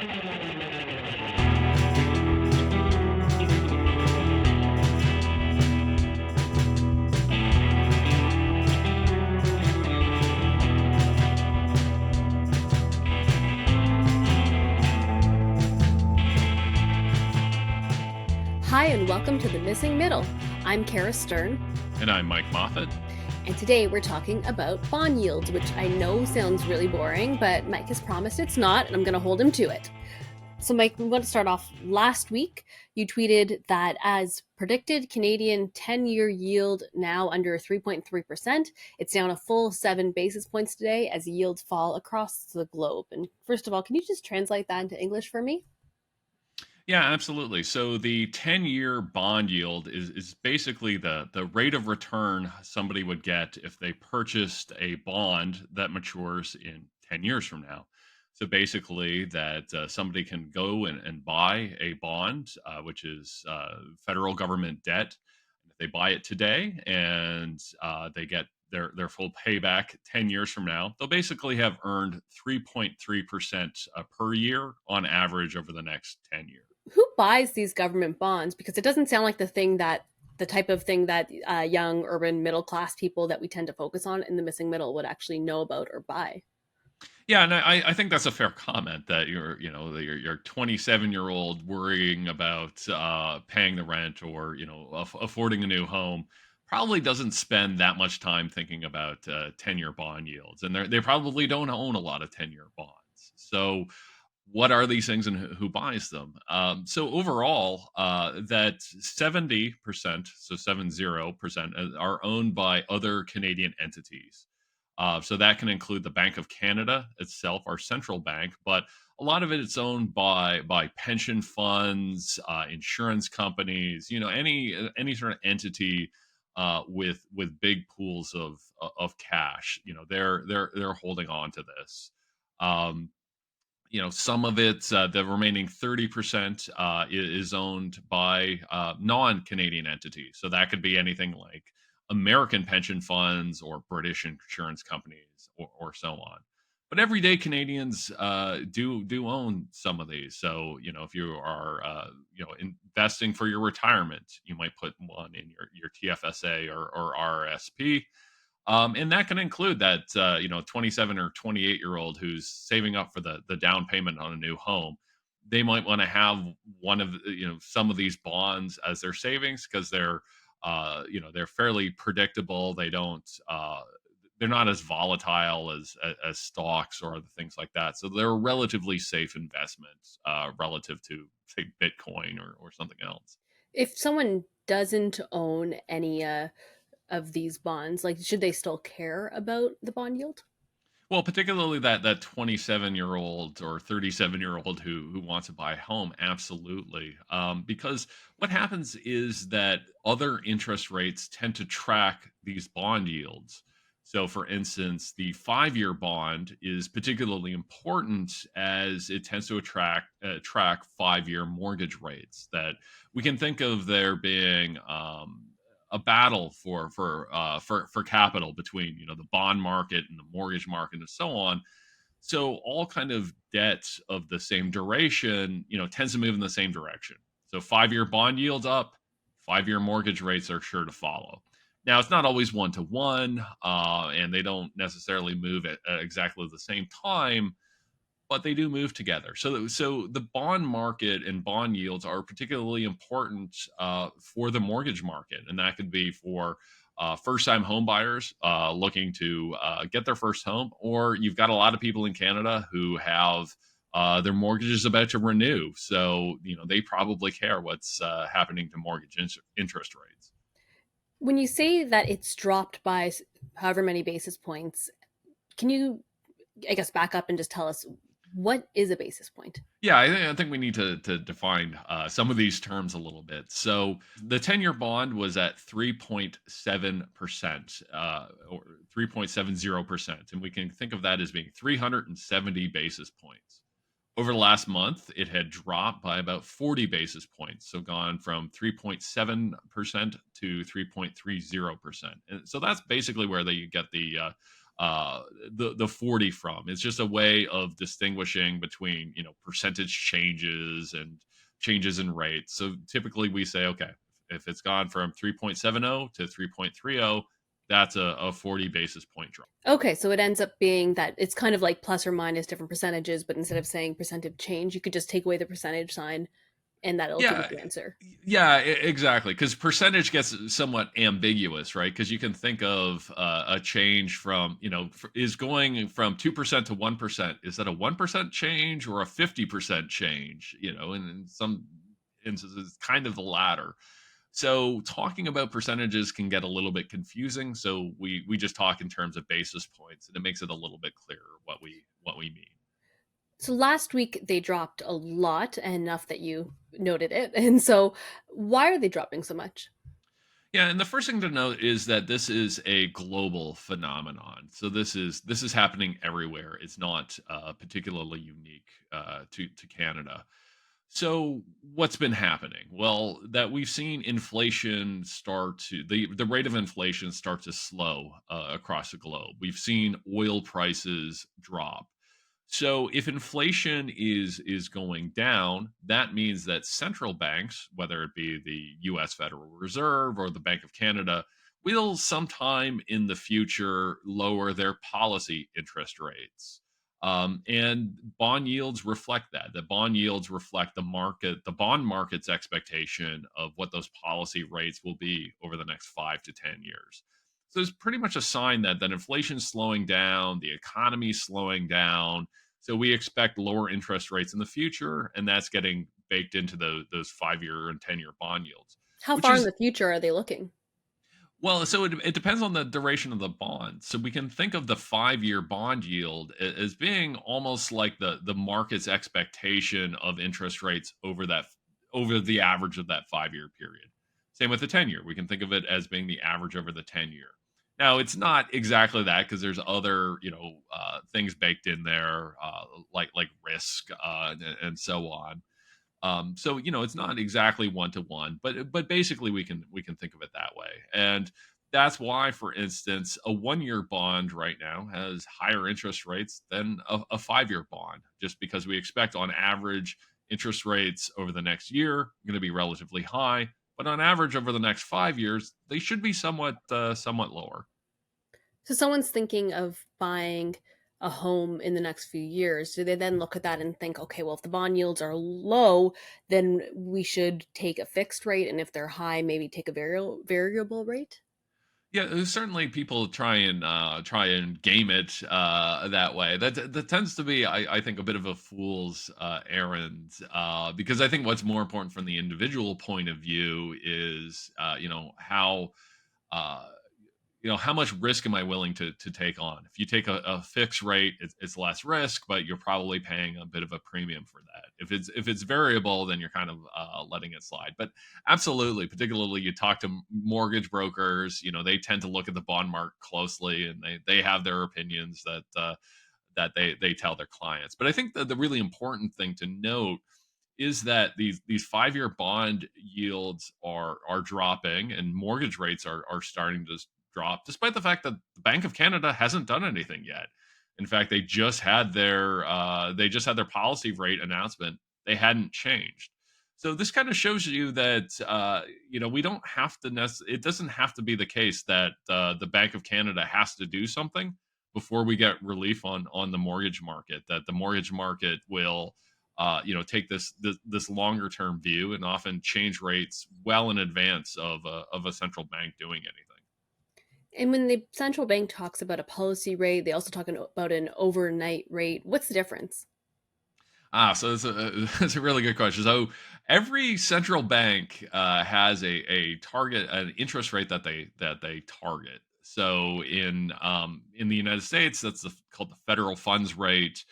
Hi, and welcome to The Missing Middle. I'm Cara Stern, And I'm Mike Moffatt. and today we're talking about bond yields, which I know sounds really boring, but Mike has promised it's not, and I'm going to hold him to it. So, Mike, we want to start off. Last week, you tweeted that as predicted, Canadian 10-year yield now under 3.3%. It's down a full 7 basis points today as yields fall across the globe. And first of all, can you just translate that into English for me? Yeah, absolutely. So the 10-year bond yield is basically the rate of return somebody would get if they purchased a bond that matures in 10 years from now. So basically, that somebody can go and buy a bond, which is federal government debt. If they buy it today and they get their full payback 10 years from now, they'll basically have earned 3.3% per year on average over the next 10 years. Who buys these government bonds? Because it doesn't sound like the type of thing that young urban middle class people that we tend to focus on in the missing middle would actually know about or buy. Yeah, and I think that's a fair comment that your 27-year-old worrying about paying the rent or affording a new home probably doesn't spend that much time thinking about 10-year bond yields, and they probably don't own a lot of 10-year bonds. So, what are these things and who buys them? So overall, that 70%, so 70%, are owned by other Canadian entities. So that can include the Bank of Canada itself, our central bank, but a lot of it is owned by pension funds, insurance companies, any sort of entity with big pools of cash. They're holding on to this. Um, some of it, the remaining 30% is owned by non-Canadian entities. So that could be anything like American pension funds or British insurance companies or so on. But everyday Canadians do own some of these. So if you are investing for your retirement, you might put one in your TFSA or RRSP, and that can include that 27 or 28-year-old who's saving up for the down payment on a new home. They might want to have one of some of these bonds as their savings because they're fairly predictable. They're not as volatile as stocks or other things like that. So they're a relatively safe investments relative to say Bitcoin or something else. If someone doesn't own any of these bonds, like should they still care about the bond yield? Well, particularly that 27-year-old or 37-year-old who wants to buy a home, absolutely. Because what happens is that other interest rates tend to track these bond yields. So, for instance, the 5-year bond is particularly important as it tends to track 5-year mortgage rates. That we can think of there being a battle for capital between the bond market and the mortgage market and so on. So all kind of debt of the same duration tends to move in the same direction. So 5-year bond yields up, 5-year mortgage rates are sure to follow. Now it's not always one to one, and they don't necessarily move at exactly the same time, but they do move together. So the bond market and bond yields are particularly important for the mortgage market, and that could be for first-time home buyers looking to get their first home, or you've got a lot of people in Canada who have their mortgages about to renew, so they probably care what's happening to mortgage interest rates. When you say that it's dropped by however many basis points, can you, I guess, back up and just tell us what is a basis point? Yeah, I think we need to define some of these terms a little bit. So the 10-year bond was at 3.7%, or 3.70%. And we can think of that as being 370 basis points. Over the last month, it had dropped by about 40 basis points. So gone from 3.7% to 3.30%. And so that's basically where you get the uh, the 40 from. It's just a way of distinguishing between percentage changes and changes in rates. So typically we say, okay, if it's gone from 3.70 to 3.30, that's a 40 basis point drop. Okay, so it ends up being that it's kind of like plus or minus different percentages, but instead of saying percentage change, you could just take away the percentage sign and that'll give you Yeah, the answer. yeah, exactly. Because percentage gets somewhat ambiguous, right? Because you can think of a change from, is going from 2% to 1%. Is that a 1% change or a 50% change? And in some instances, it's kind of the latter. So talking about percentages can get a little bit confusing. So we just talk in terms of basis points, and it makes it a little bit clearer what we mean. So last week they dropped a lot, enough that you noted it. And so why are they dropping so much? Yeah, and the first thing to note is that this is a global phenomenon. So this is happening everywhere. It's not particularly unique to Canada. So what's been happening? Well, that we've seen inflation start to the rate of inflation start to slow across the globe. We've seen oil prices drop. So if inflation is going down, that means that central banks, whether it be the US Federal Reserve or the Bank of Canada, will sometime in the future lower their policy interest rates. And bond yields reflect that. The bond yields reflect the bond market's expectation of what those policy rates will be over the next 5 to 10 years. So it's pretty much a sign that inflation's slowing down, the economy's slowing down, so we expect lower interest rates in the future, and that's getting baked into those 5 year and 10 year bond yields, How which far in is the future are they looking? well. So it depends on the duration of the bond. So we can think of the 5 year bond yield as being almost like the market's expectation of interest rates over the average of that 5 year period. Same with the 10 year. We can think of it as being the average over the 10 year. Now it's not exactly that because there's other things baked in there like risk and so on. So it's not exactly one to one, but basically we can think of it that way. And that's why, for instance, a 1 year bond right now has higher interest rates than a 5 year bond, just because we expect on average interest rates over the next year are going to be relatively high, but on average over the next 5 years they should be somewhat lower. So someone's thinking of buying a home in the next few years. Do they then look at that and think, okay, well, if the bond yields are low, then we should take a fixed rate, and if they're high, maybe take a variable rate? Yeah, certainly people try and game it that way. That tends to be, I think, a bit of a fool's errand because I think what's more important from the individual point of view is uh, how much risk am I willing to take on? If you take a fixed rate, it's less risk, but you're probably paying a bit of a premium for that. If it's variable, then you're kind of letting it slide. But absolutely, particularly you talk to mortgage brokers, they tend to look at the bond market closely, and they have their opinions that they tell their clients. But I think that the really important thing to note is that these 5 year bond yields are dropping and mortgage rates are starting to drop, despite the fact that the Bank of Canada hasn't done anything yet. In fact, they just had their policy rate announcement. They hadn't changed. So this kind of shows you that we don't have to it doesn't have to be the case that the Bank of Canada has to do something before we get relief on the mortgage market. That the mortgage market will take this longer term view and often change rates well in advance of a central bank doing anything. And when the central bank talks about a policy rate, they also talk about an overnight rate. What's the difference? So that's a really good question. So every central bank has a target, an interest rate that they target. So in the United States, that's called the federal funds rate.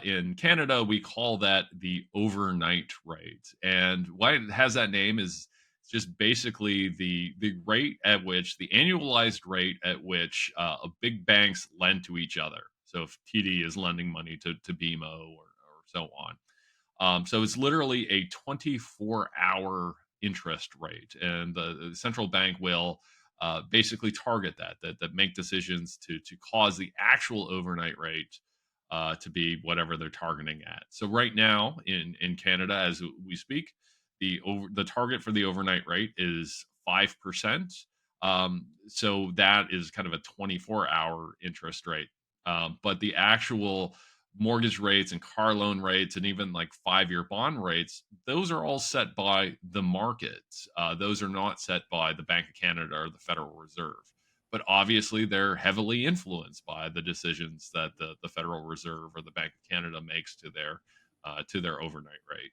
In Canada, we call that the overnight rate. And why it has that name is just basically the rate at which the annualized rate at which big banks lend to each other. So if TD is lending money to BMO or so on. So it's literally a 24-hour interest rate, and the central bank will basically target that make decisions to cause the actual overnight rate to be whatever they're targeting at. So right now in Canada, as we speak, the target for the overnight rate is 5%. So that is kind of a 24-hour interest rate. But the actual mortgage rates and car loan rates and even like 5-year bond rates, those are all set by the markets. Those are not set by the Bank of Canada or the Federal Reserve. But obviously, they're heavily influenced by the decisions that the Federal Reserve or the Bank of Canada makes to their overnight rate.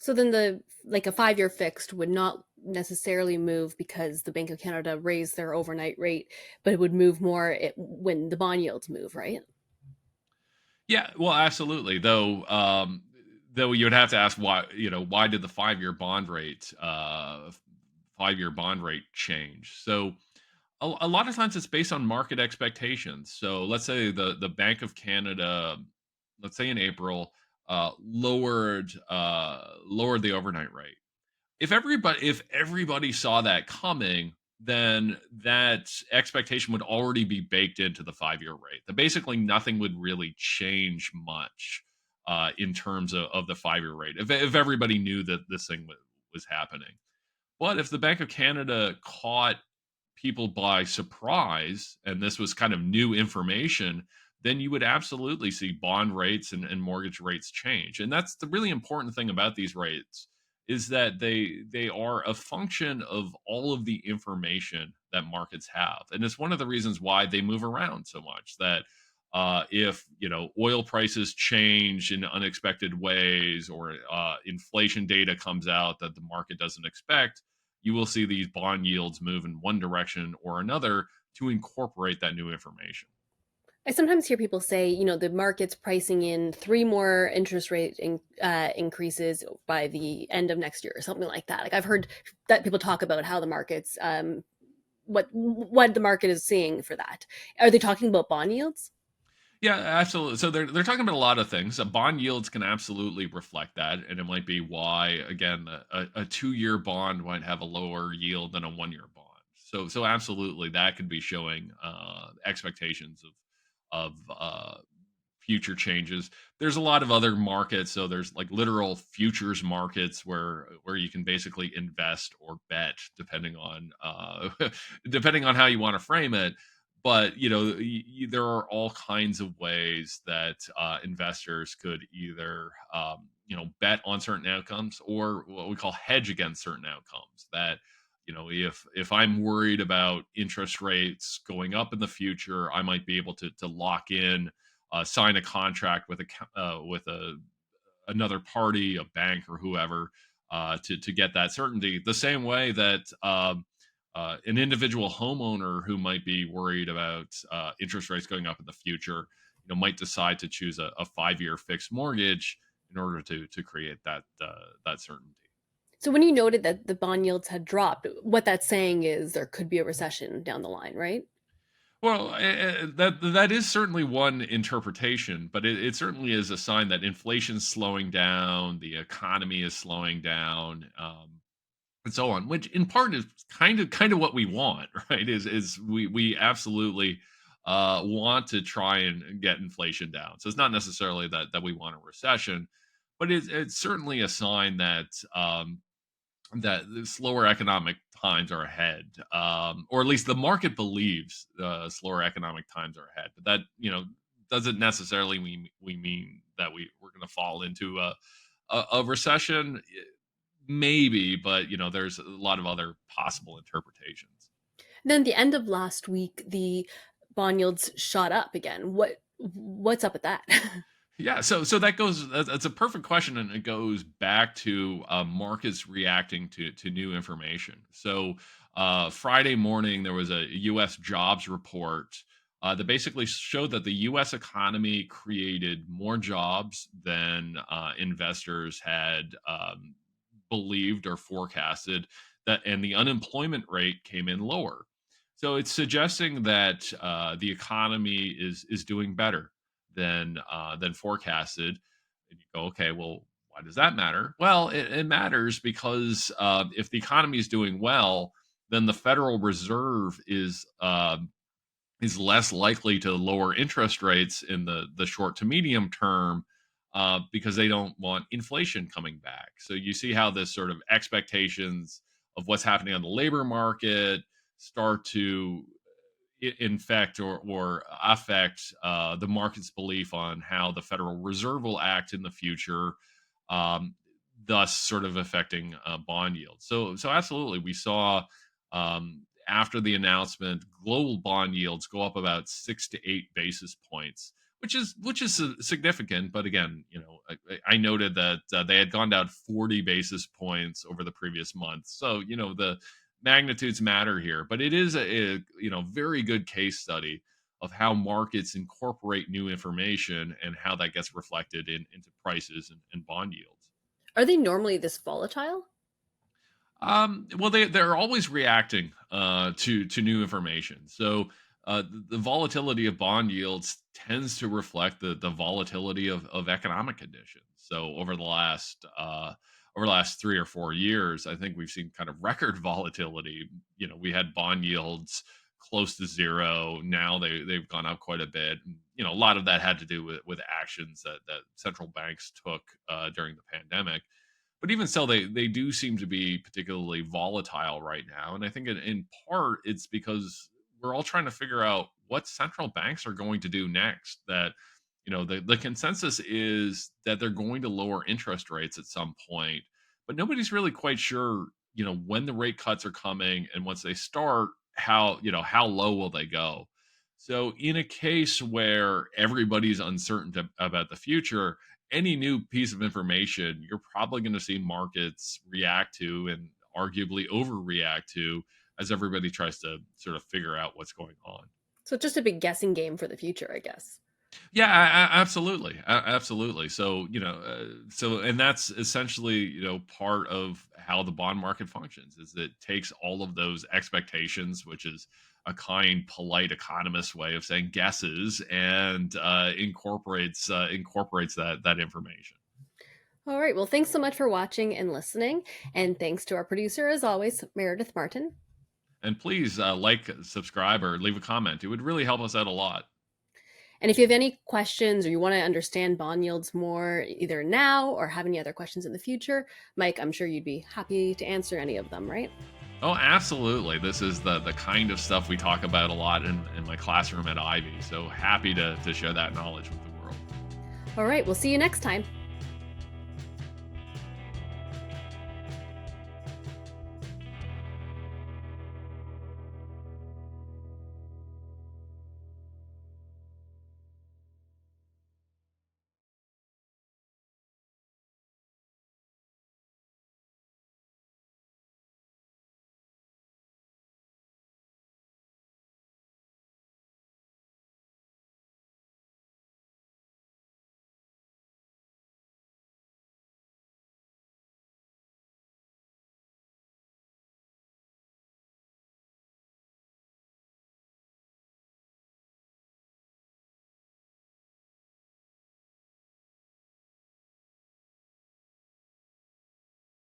So then the like a 5-year fixed would not necessarily move because the Bank of Canada raised their overnight rate, but it would move more when the bond yields move, right? Yeah, well, absolutely. Though you would have to ask why. Why did the 5-year bond rate change? So a lot of times it's based on market expectations. So let's say the Bank of Canada, let's say in April, lowered the overnight rate. If everybody saw that coming, then that expectation would already be baked into the 5-year rate. That basically nothing would really change much in terms of the 5-year rate if everybody knew that this thing was happening. But if the Bank of Canada caught people by surprise and this was kind of new information, then you would absolutely see bond rates and mortgage rates change. And that's the really important thing about these rates is that they are a function of all of the information that markets have. And it's one of the reasons why they move around so much that if oil prices change in unexpected ways or inflation data comes out that the market doesn't expect, you will see these bond yields move in one direction or another to incorporate that new information. I sometimes hear people say, the market's pricing in three more interest rate increases by the end of next year or something like that. Like I've heard that people talk about how the market's what the market is seeing for that. Are they talking about bond yields? Yeah, absolutely. So they're talking about a lot of things. Bond yields can absolutely reflect that, and it might be why again a 2-year bond might have a lower yield than a 1-year bond. So absolutely that could be showing expectations of future changes. There's a lot of other markets. So there's like literal futures markets where you can basically invest or bet depending on depending on how you want to frame it. But there are all kinds of ways that investors could either bet on certain outcomes or what we call hedge against certain outcomes. That if I'm worried about interest rates going up in the future, I might be able to lock in, sign a contract with another party, a bank or whoever, to get that certainty. The same way that an individual homeowner who might be worried about interest rates going up in the future, might decide to choose a 5-year fixed mortgage in order to create that certainty. So when you noted that the bond yields had dropped, what that's saying is there could be a recession down the line, right? Well, that is certainly one interpretation, but it certainly is a sign that inflation's slowing down, the economy is slowing down, and so on. Which in part is kind of what we want, right? Is we absolutely want to try and get inflation down. So it's not necessarily that we want a recession, but it's certainly a sign that the slower economic times are ahead, or at least the market believes slower economic times are ahead. But that doesn't necessarily mean we mean that we're going to fall into a recession. Maybe, but there's a lot of other possible interpretations. Then the end of last week, the bond yields shot up again. What's up with that? Yeah, so that's a perfect question, and it goes back to markets reacting to new information. So Friday morning there was a U.S. jobs report that basically showed that the U.S. economy created more jobs than investors had believed or forecasted, that and the unemployment rate came in lower. So it's suggesting that the economy is doing better than forecasted. And you go, okay, well, why does that matter? Well, it matters because if the economy is doing well, then the Federal Reserve is less likely to lower interest rates in the short to medium term, because they don't want inflation coming back. So you see how this sort of expectations of what's happening on the labor market start to infect or affect the market's belief on how the Federal Reserve will act in the future, um, thus sort of affecting bond yields. So absolutely, we saw, after the announcement, global bond yields go up about 6 to 8 basis points, which is significant. But again, I noted that they had gone down 40 basis points over the previous month. So the magnitudes matter here, but it is a very good case study of how markets incorporate new information and how that gets reflected into prices and bond yields. Are they normally this volatile? Well, they're always reacting to new information. So the volatility of bond yields tends to reflect the volatility of economic conditions. So over the last 3 or 4 years, I think we've seen kind of record volatility. We had bond yields close to zero. Now they've gone up quite a bit. And, a lot of that had to do with actions that central banks took during the pandemic. But even so, they do seem to be particularly volatile right now, and I think in part it's because we're all trying to figure out what central banks are going to do next. That the consensus is that they're going to lower interest rates at some point, but nobody's really quite sure when the rate cuts are coming, and once they start, how low will they go. So in a case where everybody's uncertain about the future, any new piece of information, you're probably going to see markets react to and arguably overreact to as everybody tries to sort of figure out what's going on. So it's just a big guessing game for the future, I guess. Yeah, absolutely, absolutely. So and that's essentially part of how the bond market functions. Is it takes all of those expectations, which is a kind, polite economist way of saying guesses, and incorporates that information. All right. Well, thanks so much for watching and listening. And thanks to our producer, as always, Meredith Martin. And please like, subscribe, or leave a comment. It would really help us out a lot. And if you have any questions or you want to understand bond yields more, either now or have any other questions in the future, Mike, I'm sure you'd be happy to answer any of them, right? Oh, absolutely. This is the kind of stuff we talk about a lot in my classroom at Ivy. So happy to share that knowledge with the world. All right. We'll see you next time.